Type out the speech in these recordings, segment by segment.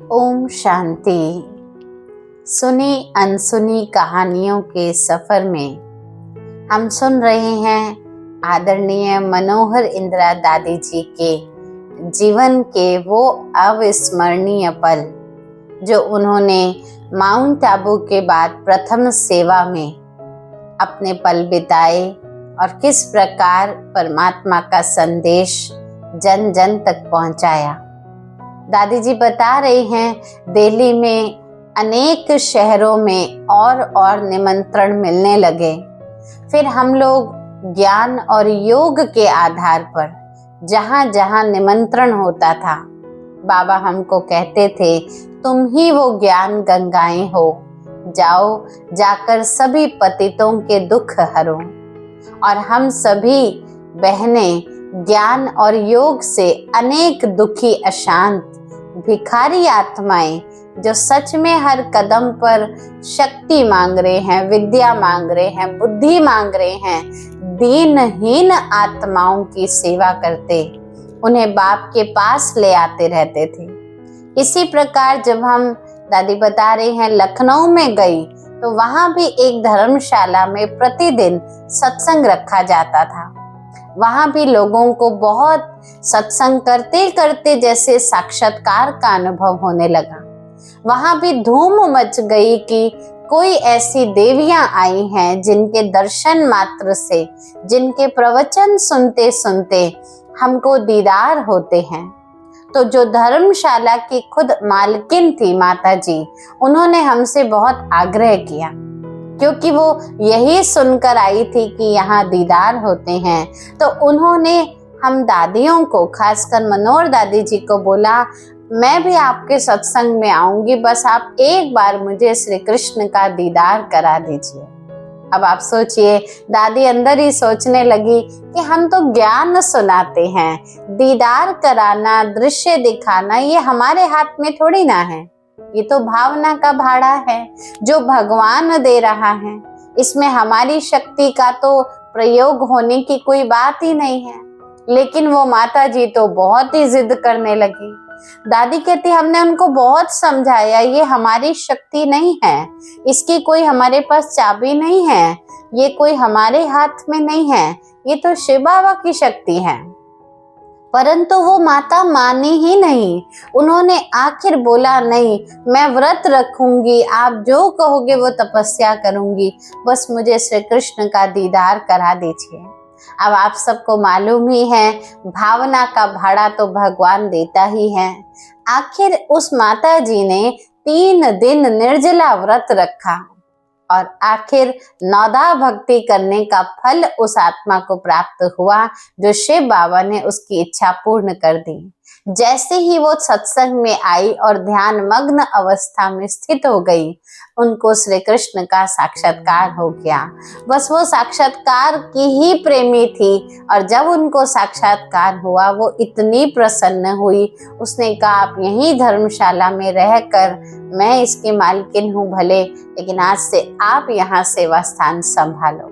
ओम शांति। सुनी अनसुनी कहानियों के सफर में हम सुन रहे हैं आदरणीय मनोहर इंदिरा दादी जी के जीवन के वो अविस्मरणीय पल जो उन्होंने माउंट आबू के बाद प्रथम सेवा में अपने पल बिताए और किस प्रकार परमात्मा का संदेश जन जन तक पहुंचाया। दादी जी बता रहे हैं दिल्ली में अनेक शहरों में और निमंत्रण मिलने लगे। फिर हम लोग ज्ञान और योग के आधार पर जहाँ जहाँ निमंत्रण होता था, बाबा हमको कहते थे तुम ही वो ज्ञान गंगाएं हो, जाओ जाकर सभी पतितों के दुख हरो। और हम सभी बहनें ज्ञान और योग से अनेक दुखी अशांत भिखारी आत्माएं जो सच में हर कदम पर शक्ति मांग रहे हैं, विद्या मांग रहे हैं, बुद्धि मांग रहे हैं, दीनहीन आत्माओं की सेवा करते उन्हें बाप के पास ले आते रहते थे। इसी प्रकार जब हम दादी बता रहे हैं लखनऊ में गई तो वहां भी एक धर्मशाला में प्रतिदिन सत्संग रखा जाता था। वहां भी लोगों को बहुत सत्संग करते करते जैसे साक्षात्कार का अनुभव होने लगा। वहां भी धूम मच गई कि कोई ऐसी देवियां आई हैं जिनके दर्शन मात्र से, जिनके प्रवचन सुनते सुनते हमको दीदार होते हैं। तो जो धर्मशाला की खुद मालकिन थी माता जी, उन्होंने हमसे बहुत आग्रह किया क्योंकि वो यही सुनकर आई थी कि यहाँ दीदार होते हैं। तो उन्होंने हम दादियों को, खासकर मनोहर दादी जी को बोला मैं भी आपके सत्संग में आऊंगी, बस आप एक बार मुझे श्री कृष्ण का दीदार करा दीजिए। अब आप सोचिए, दादी अंदर ही सोचने लगी कि हम तो ज्ञान सुनाते हैं, दीदार कराना, दृश्य दिखाना ये हमारे हाथ में थोड़ी ना है। ये तो भावना का भाड़ा है जो भगवान दे रहा है। इसमें हमारी शक्ति का तो प्रयोग होने की कोई बात ही नहीं है। लेकिन वो माता जी तो बहुत ही जिद करने लगी। दादी कहती हमने उनको बहुत समझाया, ये हमारी शक्ति नहीं है, इसकी कोई हमारे पास चाबी नहीं है, ये कोई हमारे हाथ में नहीं है, ये तो शिव बाबा की शक्ति है। परंतु वो माता मानी ही नहीं। उन्होंने आखिर बोला नहीं, मैं व्रत रखूंगी, आप जो कहोगे वो तपस्या करूंगी, बस मुझे श्री कृष्ण का दीदार करा दीजिए। अब आप सबको मालूम ही है, भावना का भाड़ा तो भगवान देता ही है। आखिर उस माता जी ने 3 दिन निर्जला व्रत रखा और आखिर नौदा भक्ति करने का फल उस आत्मा को प्राप्त हुआ जो शिव बाबा ने उसकी इच्छा पूर्ण कर दी। जैसे ही वो सत्संग में आई और ध्यान मग्न अवस्था में स्थित हो गई, उनको श्री कृष्ण का साक्षात्कार हो गया। बस वो साक्षात्कार की ही प्रेमी थी और जब उनको साक्षात्कार हुआ वो इतनी प्रसन्न हुई, उसने कहा आप यहीं धर्मशाला में रहकर, मैं इसकी मालकिन हूँ भले, लेकिन आज से आप यहाँ सेवा स्थान संभालो।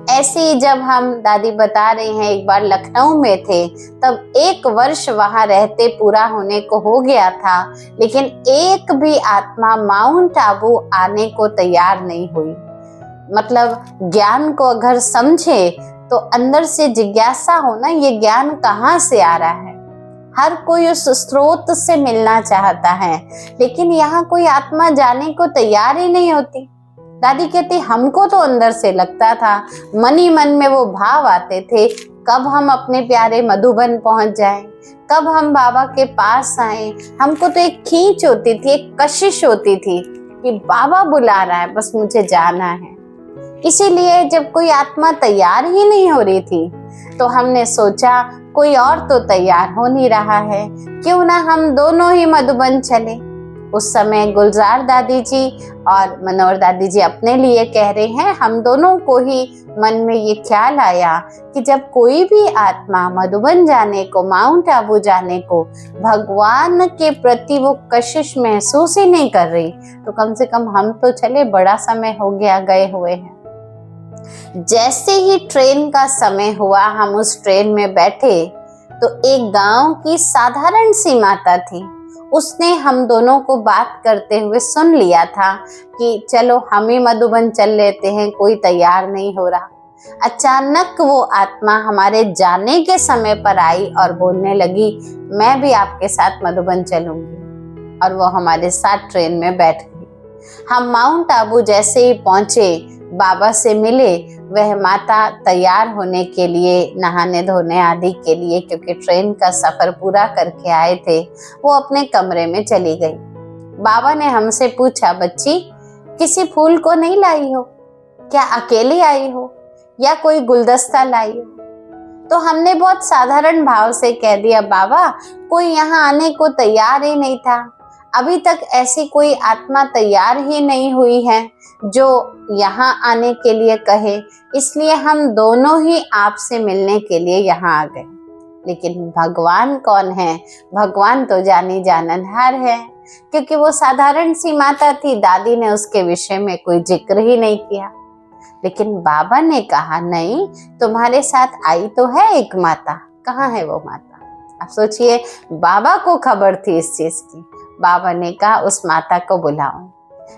ऐसे ही जब हम दादी बता रहे हैं एक बार लखनऊ में थे, तब 1 वर्ष वहां रहते पूरा होने को हो गया था, लेकिन एक भी आत्मा माउंट आबू आने को तैयार नहीं हुई। मतलब ज्ञान को अगर समझे तो अंदर से जिज्ञासा होना, ये ज्ञान कहाँ से आ रहा है। हर कोई उस स्रोत से मिलना चाहता है, लेकिन यहाँ कोई आत्मा जाने को तैयार ही नहीं होती। दादी कहती हमको तो अंदर से लगता था, मन ही मन में वो भाव आते थे, कब हम अपने प्यारे मधुबन पहुंच जाएं, कब हम बाबा के पास आए। हमको तो एक खींच होती थी, एक कशिश होती थी कि बाबा बुला रहा है, बस मुझे जाना है। इसीलिए जब कोई आत्मा तैयार ही नहीं हो रही थी तो हमने सोचा कोई और तो तैयार हो नहीं रहा है, क्यों ना हम दोनों ही मधुबन चले। उस समय गुलजार दादी जी और मनोहर दादी जी अपने लिए कह रहे हैं, हम दोनों को ही मन में ये ख्याल आया कि जब कोई भी आत्मा मधुबन जाने को, माउंट आबू जाने को भगवान के प्रति वो कशिश महसूस ही नहीं कर रही, तो कम से कम हम तो चले, बड़ा समय हो गया गए हुए हैं। जैसे ही ट्रेन का समय हुआ, हम उस ट्रेन में बैठे तो एक गांव की साधारण सी माता थी। उसने हम दोनों को बात करते हुए सुन लिया था कि चलो हम ही मधुबन चल लेते हैं, कोई तैयार नहीं हो रहा। अचानक वो आत्मा हमारे जाने के समय पर आई और बोलने लगी, मैं भी आपके साथ मधुबन चलूंगी। और वो हमारे साथ ट्रेन में बैठ गई। हम माउंट आबू जैसे ही पहुंचे, बाबा से मिले, वह माता तैयार होने के लिए, नहाने धोने आदि के लिए, क्योंकि ट्रेन का सफर पूरा करके आए थे, वो अपने कमरे में चली गई। बाबा ने हमसे पूछा, बच्ची किसी फूल को नहीं लाई हो क्या? अकेली आई हो या कोई गुलदस्ता लाई हो? तो हमने बहुत साधारण भाव से कह दिया, बाबा कोई यहाँ आने को तैयार ही नहीं था, अभी तक ऐसी कोई आत्मा तैयार ही नहीं हुई है जो यहाँ आने के लिए कहे, इसलिए हम दोनों ही आपसे मिलने के लिए यहाँ आ गए। लेकिन भगवान कौन है? भगवान तो जानी जाननहार है, क्योंकि वो साधारण सी माता थी, दादी ने उसके विषय में कोई जिक्र ही नहीं किया। लेकिन बाबा ने कहा, नहीं, तुम्हारे साथ आई तो है एक माता, कहाँ है वो माता? आप सोचिए, बाबा को खबर थी इस चीज की। बाबा ने कहा, उस माता को बुलाओ।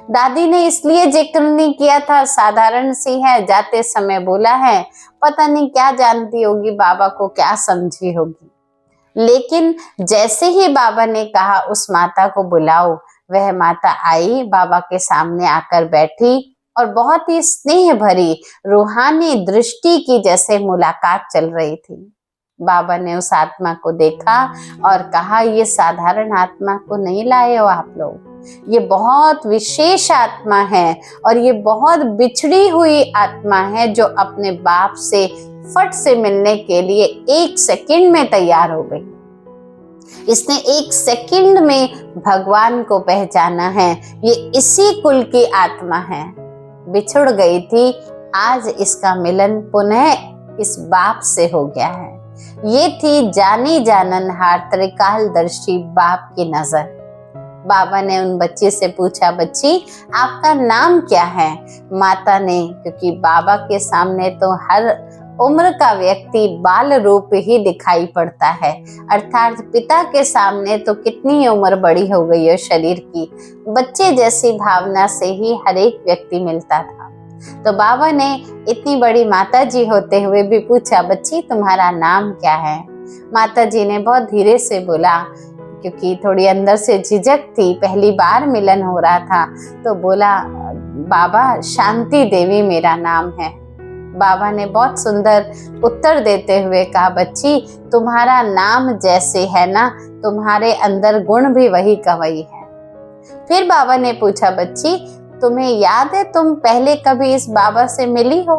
दादी ने इसलिए जिक्र नहीं किया था, साधारण सी है, जाते समय बोला है, पता नहीं क्या जानती होगी, बाबा को क्या समझी होगी। लेकिन जैसे ही बाबा ने कहा उस माता को बुलाओ, वह माता आई, बाबा के सामने आकर बैठी और बहुत ही स्नेह भरी रूहानी दृष्टि की जैसे मुलाकात चल रही थी। बाबा ने उस आत्मा को देखा और कहा, ये साधारण आत्मा को नहीं लाए हो आप लोग, ये बहुत विशेष आत्मा है और ये बहुत बिछड़ी हुई आत्मा है जो अपने बाप से फट से मिलने के लिए 1 सेकंड में तैयार हो गई। इसने 1 सेकंड में भगवान को पहचाना है। ये इसी कुल की आत्मा है, बिछुड़ गई थी, आज इसका मिलन पुनः इस बाप से हो गया है। ये थी जानी जाननहार त्रिकालदर्शी बाप की नजर। बाबा ने उन बच्चे से पूछा, बच्ची आपका नाम क्या है? माता ने, क्योंकि बाबा के सामने तो हर उम्र का व्यक्ति बाल रूप ही दिखाई पड़ता है, अर्थात पिता के सामने तो कितनी उम्र बड़ी हो गई है शरीर की, बच्चे जैसी भावना से ही हर एक व्यक्ति मिलता था। तो बाबा ने इतनी बड़ी माता जी होते हुए भी पूछा, बच्ची तुम्हारा नाम क्या है? माता जी ने बहुत धीरे से बोला, क्योंकि थोड़ी अंदर से झिझक थी, पहली बार मिलन हो रहा था, तो बोला, बाबा शांति देवी मेरा नाम है। बाबा ने बहुत सुंदर उत्तर देते हुए कहा, बच्ची तुम्हारा नाम जैसे है ना, तुम्हारे अंदर गुण भी वही का वही है। फिर बाबा ने पूछा, बच्ची तुम्हें याद है तुम पहले कभी इस बाबा से मिली हो?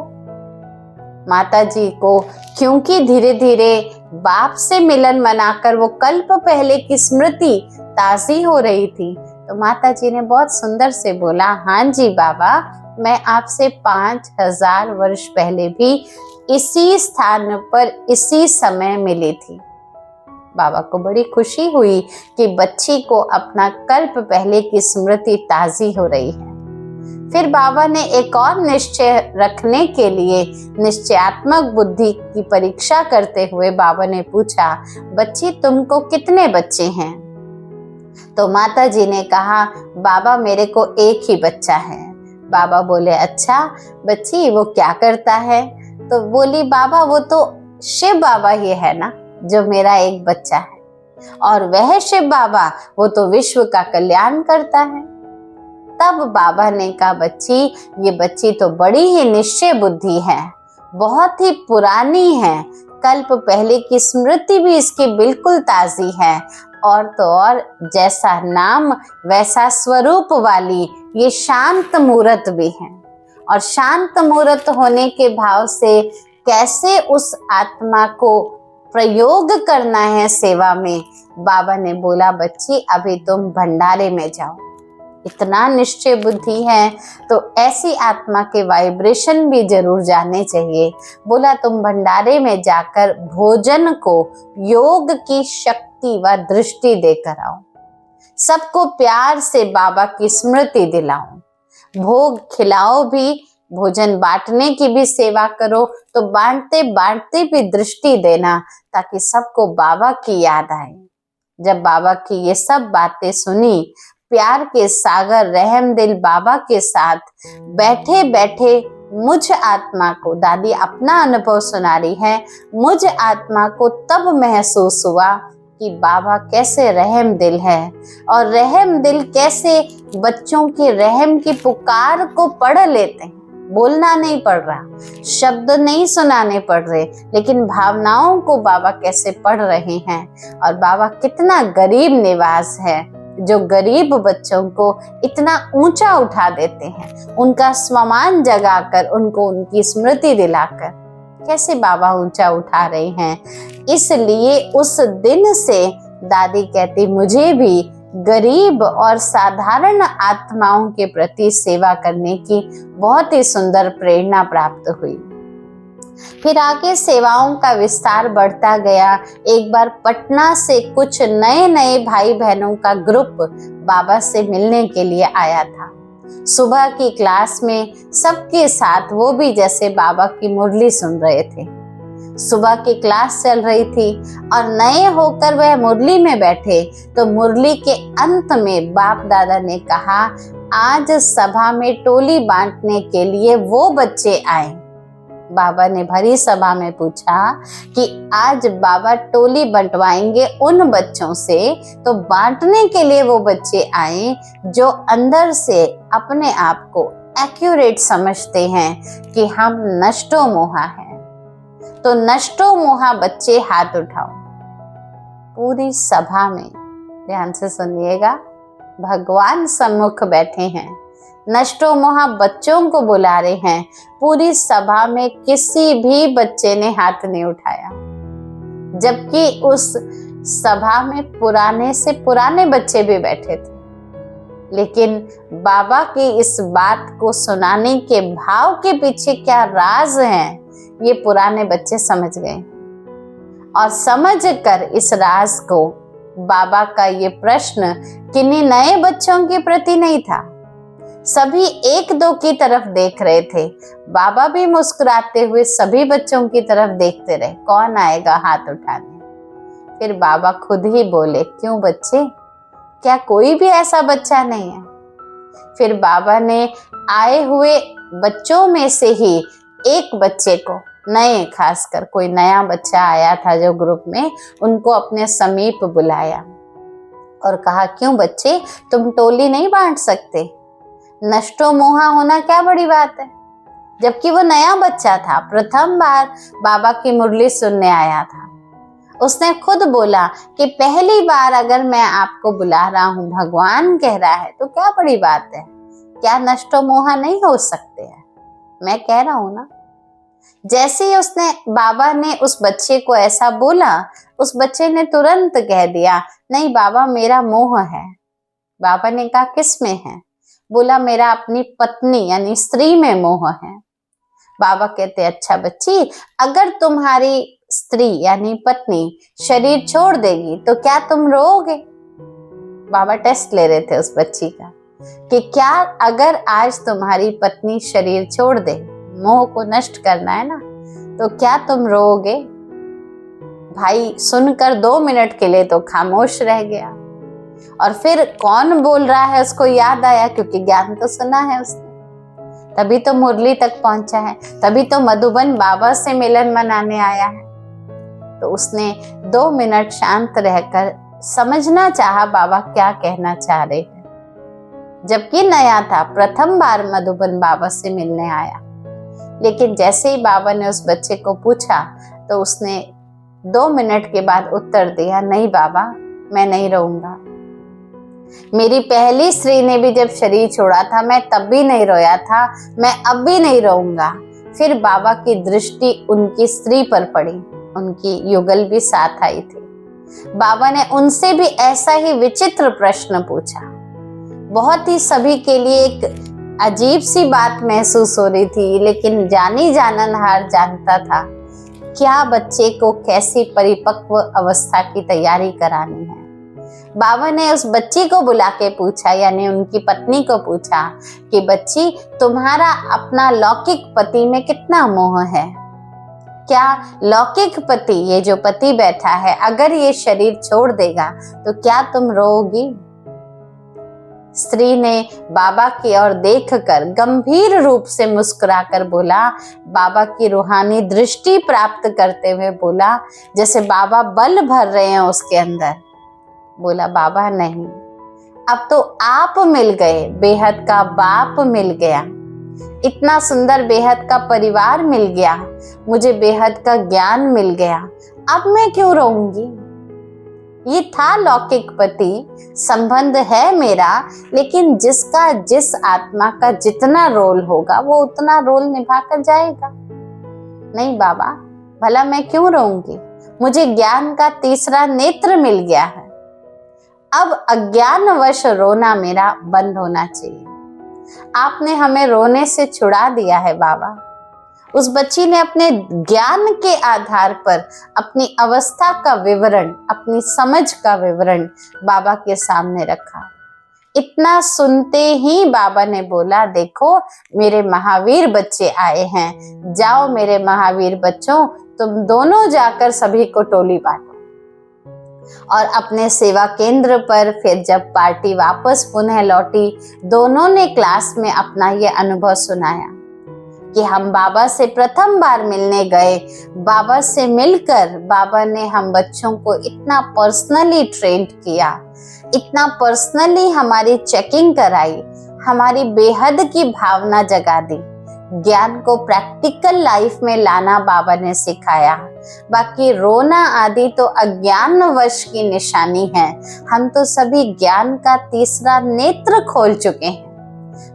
माता जी को क्योंकि धीरे धीरे बाप से मिलन मनाकर वो कल्प पहले की स्मृति ताजी हो रही थी, तो माता जी ने बहुत सुंदर से बोला, हाँ जी बाबा, मैं आपसे 5000 वर्ष पहले भी इसी स्थान पर इसी समय मिली थी। बाबा को बड़ी खुशी हुई कि बच्ची को अपना कल्प पहले की स्मृति ताजी हो रही है। फिर बाबा ने एक और निश्चय रखने के लिए निश्चयात्मक बुद्धि की परीक्षा करते हुए बाबा ने पूछा, बच्ची तुमको कितने बच्चे हैं? तो माता जी ने कहा, बाबा मेरे को एक ही बच्चा है। बाबा बोले, अच्छा बच्ची वो क्या करता है? तो बोली, बाबा वो तो शिव बाबा ही है ना जो मेरा एक बच्चा है, और वह शिव बाबा वो तो विश्व का कल्याण करता है। तब बाबा ने कहा, बच्ची ये बच्ची तो बड़ी ही निश्चय बुद्धि है, बहुत ही पुरानी है, कल्प पहले की स्मृति भी इसकी बिल्कुल ताजी है, और तो और जैसा नाम वैसा स्वरूप वाली ये शांत मूर्त भी है। और शांत मूर्त होने के भाव से कैसे उस आत्मा को प्रयोग करना है सेवा में, बाबा ने बोला, बच्ची अभी तुम भंडारे में जाओ। इतना निश्चय बुद्धि है तो ऐसी आत्मा के वाइब्रेशन भी जरूर जाने चाहिए। बोला, तुम भंडारे में जाकर भोजन को योग की शक्ति व दृष्टि देकर आओ, सबको प्यार से बाबा की स्मृति दिलाओ, भोग खिलाओ भी, भोजन बांटने की भी सेवा करो, तो बांटते बांटते भी दृष्टि देना, ताकि सबको बाबा की याद आए। जब बाबा की ये सब बातें सुनी, प्यार के सागर रहम दिल बाबा के साथ बैठे बैठे मुझ आत्मा को, दादी अपना अनुभव सुना रही है, मुझ आत्मा को तब महसूस हुआ कि बाबा कैसे रहम दिल है और रहम दिल कैसे बच्चों के रहम की पुकार को पढ़ लेते हैं। बोलना नहीं पड़ रहा, शब्द नहीं सुनाने पड़ रहे, लेकिन भावनाओं को बाबा कैसे पढ़ रहे हैं। और बाबा कितना गरीब निवास है जो गरीब बच्चों को इतना ऊंचा उठा देते हैं, उनका स्वमान जगाकर, उनको उनकी स्मृति दिलाकर कैसे बाबा ऊंचा उठा रहे हैं। इसलिए उस दिन से दादी कहती मुझे भी गरीब और साधारण आत्माओं के प्रति सेवा करने की बहुत ही सुंदर प्रेरणा प्राप्त हुई। फिर आगे सेवाओं का विस्तार बढ़ता गया। एक बार पटना से कुछ नए नए भाई बहनों का ग्रुप बाबा से मिलने के लिए आया था। सुबह की क्लास में सबके साथ वो भी जैसे बाबा की मुरली सुन रहे थे। सुबह की क्लास चल रही थी और नए होकर वह मुरली में बैठे तो मुरली के अंत में बाप दादा ने कहा, आज सभा में टोली बांटने के लिए वो बच्चे आए। बाबा ने भरी सभा में पूछा कि आज बाबा टोली बंटवाएंगे उन बच्चों से, तो बांटने के लिए वो बच्चे आए जो अंदर से अपने आप को एक्यूरेट समझते हैं कि हम नष्टो मोहा हैं। तो नष्टो मोहा बच्चे हाथ उठाओ। पूरी सभा में ध्यान से सुनिएगा, भगवान सम्मुख बैठे हैं, नष्टो मोहा बच्चों को बुला रहे हैं। पूरी सभा में किसी भी बच्चे ने हाथ नहीं उठाया, जबकि उस सभा में पुराने से पुराने बच्चे भी बैठे थे। लेकिन बाबा की इस बात को सुनाने के भाव के पीछे क्या राज है, ये पुराने बच्चे समझ गए। और समझ कर इस राज को बाबा का ये प्रश्न किन्हीं नए बच्चों के प्रति नहीं था, सभी एक दो की तरफ देख रहे थे। बाबा भी मुस्कुराते हुए सभी बच्चों की तरफ देखते रहे, कौन आएगा हाथ उठाने। फिर बाबा खुद ही बोले, क्यों बच्चे, क्या कोई भी ऐसा बच्चा नहीं है? फिर बाबा ने आए हुए बच्चों में से ही एक बच्चे को, नए खासकर कोई नया बच्चा आया था जो ग्रुप में, उनको अपने समीप बुलाया और कहा, क्यों बच्चे, तुम टोली नहीं बांट सकते? नष्टो मोहा होना क्या बड़ी बात है? जबकि वो नया बच्चा था, प्रथम बार बाबा की मुरली सुनने आया था। उसने खुद बोला कि पहली बार अगर मैं आपको बुला रहा हूँ, भगवान कह रहा है, तो क्या बड़ी बात है? क्या नष्टो मोहा नहीं हो सकते हैं? मैं कह रहा हूँ ना। जैसे ही उसने, बाबा ने उस बच्चे को ऐसा बोला, उस बच्चे ने तुरंत कह दिया, नहीं बाबा मेरा मोह है। बाबा ने कहा, किस में है? बोला, मेरा अपनी पत्नी यानी स्त्री में मोह है। बाबा कहते, अच्छा बच्ची, अगर तुम्हारी स्त्री यानी पत्नी शरीर छोड़ देगी तो क्या तुम रोओगे? बाबा टेस्ट ले रहे थे उस बच्ची का कि क्या अगर आज तुम्हारी पत्नी शरीर छोड़ दे, मोह को नष्ट करना है ना, तो क्या तुम रोओगे? भाई सुनकर 2 मिनट के लिए तो खामोश रह गया और फिर कौन बोल रहा है उसको याद आया, क्योंकि ज्ञान तो सुना है उसने, तभी तो मुरली तक पहुंचा है, तभी तो मधुबन बाबा से मिलन मनाने आया है। तो उसने 2 मिनट शांत रहकर समझना चाहा बाबा क्या कहना चाह रहे हैं। जबकि नया था, प्रथम बार मधुबन बाबा से मिलने आया। लेकिन जैसे ही बाबा ने उस बच्चे को पूछा तो उसने 2 मिनट के बाद उत्तर दिया, नहीं बाबा, मैं नहीं रहूंगा। मेरी पहली स्त्री ने भी जब शरीर छोड़ा था, मैं तब भी नहीं रोया था, मैं अब भी नहीं रहूंगा। फिर बाबा की दृष्टि उनकी स्त्री पर पड़ी, उनकी युगल भी साथ आई थी। बाबा ने उनसे भी ऐसा ही विचित्र प्रश्न पूछा। बहुत ही सभी के लिए एक अजीब सी बात महसूस हो रही थी, लेकिन जानी जाननहार जानता था क्या बच्चे को कैसी परिपक्व अवस्था की तैयारी करानी है। बाबा ने उस बच्ची को बुला के पूछा, यानी उनकी पत्नी को पूछा कि बच्ची, तुम्हारा अपना लौकिक पति में कितना मोह है? क्या लौकिक पति, ये जो पति बैठा है, अगर ये शरीर छोड़ देगा तो क्या तुम रोओगी? स्त्री ने बाबा की ओर देखकर गंभीर रूप से मुस्कुराकर बोला, बाबा की रूहानी दृष्टि प्राप्त करते हुए बोला, जैसे बाबा बल भर रहे हैं उसके अंदर। बोला, बाबा नहीं, अब तो आप मिल गए, बेहद का बाप मिल गया, इतना सुंदर बेहद का परिवार मिल गया, मुझे बेहद का ज्ञान मिल गया, अब मैं क्यों रहूंगी? ये था लौकिक पति, संबंध है मेरा, लेकिन जिसका जिस आत्मा का जितना रोल होगा वो उतना रोल निभा कर जाएगा। नहीं बाबा, भला मैं क्यों रहूंगी? मुझे ज्ञान का तीसरा नेत्र मिल गया है, अब अज्ञानवश रोना मेरा बंद होना चाहिए। आपने हमें रोने से छुड़ा दिया है बाबा। उस बच्ची ने अपने ज्ञान के आधार पर अपनी अवस्था का विवरण, अपनी समझ का विवरण बाबा के सामने रखा। इतना सुनते ही बाबा ने बोला, देखो मेरे महावीर बच्चे आए हैं, जाओ मेरे महावीर बच्चों, तुम दोनों जाकर सभी को टोली बांटो। और अपने सेवा केंद्र पर फिर जब पार्टी वापस पुनः लौटी, दोनों ने क्लास में अपना ये अनुभव सुनाया कि हम बाबा से प्रथम बार मिलने गए। बाबा से मिलकर बाबा ने हम बच्चों को इतना पर्सनली ट्रेन किया, इतना पर्सनली हमारी चेकिंग कराई, हमारी बेहद की भावना जगा दी, ज्ञान को प्रैक्टिकल लाइफ में लाना बाबा ने सिखाया। बाकी रोना आदि तो अज्ञानवश की निशानी है। हम तो सभी ज्ञान का तीसरा नेत्र खोल चुके हैं,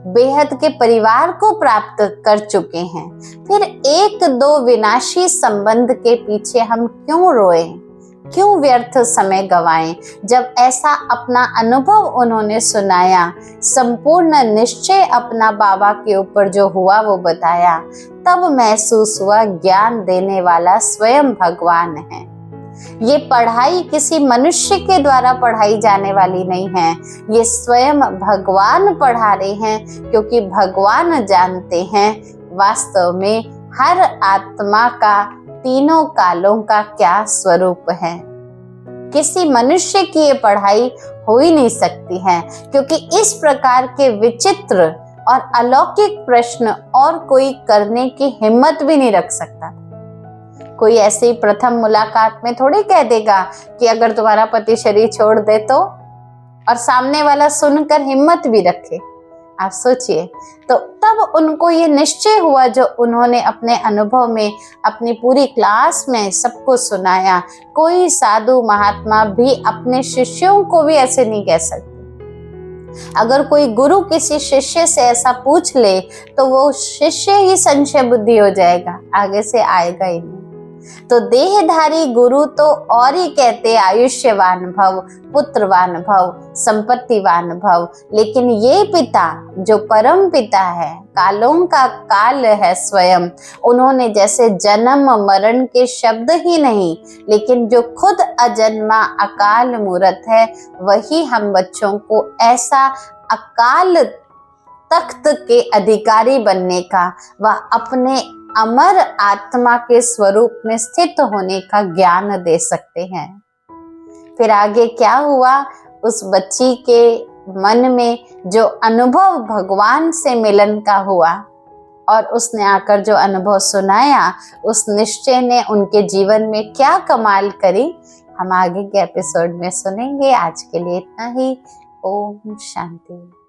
बेहद के परिवार को प्राप्त कर चुके हैं। फिर एक दो विनाशी संबंध के पीछे हम क्यों रोएं, क्यों व्यर्थ समय गवाएं? जब ऐसा अपना अनुभव उन्होंने सुनाया, संपूर्ण निश्चय अपना बाबा के ऊपर जो हुआ वो बताया, तब महसूस हुआ ज्ञान देने वाला स्वयं भगवान है। ये पढ़ाई किसी मनुष्य के द्वारा पढ़ाई जाने वाली नहीं है, ये स्वयं भगवान पढ़ा रहे हैं, क्योंकि भगवान जानते हैं वास्तव में हर आत्मा का तीनों कालों का क्या स्वरूप है। किसी मनुष्य की ये पढ़ाई हो ही नहीं सकती है, क्योंकि इस प्रकार के विचित्र और अलौकिक प्रश्न और कोई करने की हिम्मत भी नहीं रख सकता। कोई ऐसे ही प्रथम मुलाकात में थोड़ी कह देगा कि अगर तुम्हारा पति शरीर छोड़ दे तो, और सामने वाला सुनकर हिम्मत भी रखे। आप सोचिए, तो तब उनको ये निश्चय हुआ जो उन्होंने अपने अनुभव में अपनी पूरी क्लास में सबको सुनाया। कोई साधु महात्मा भी अपने शिष्यों को भी ऐसे नहीं कह सकते। अगर कोई गुरु किसी शिष्य से ऐसा पूछ ले तो वो शिष्य ही संशय बुद्धि हो जाएगा, आगे से आएगा ही नहीं। तो देहधारी गुरु तो और ही कहते आयुष्यवान भव, पुत्रवान भव, संपत्तिवान भव, लेकिन ये पिता जो परम पिता है, कालों का काल है स्वयं, उन्होंने जैसे जन्म मरण के शब्द ही नहीं, लेकिन जो खुद अजन्मा अकाल मूरत है, वही हम बच्चों को ऐसा अकाल तख्त के अधिकारी बनने का व अपने अमर आत्मा के स्वरूप में स्थित होने का ज्ञान दे सकते हैं। फिर आगे क्या हुआ, उस बच्ची के मन में जो अनुभव भगवान से मिलन का हुआ और उसने आकर जो अनुभव सुनाया, उस निश्चय ने उनके जीवन में क्या कमाल करी, हम आगे के एपिसोड में सुनेंगे। आज के लिए इतना ही। ओम शांति।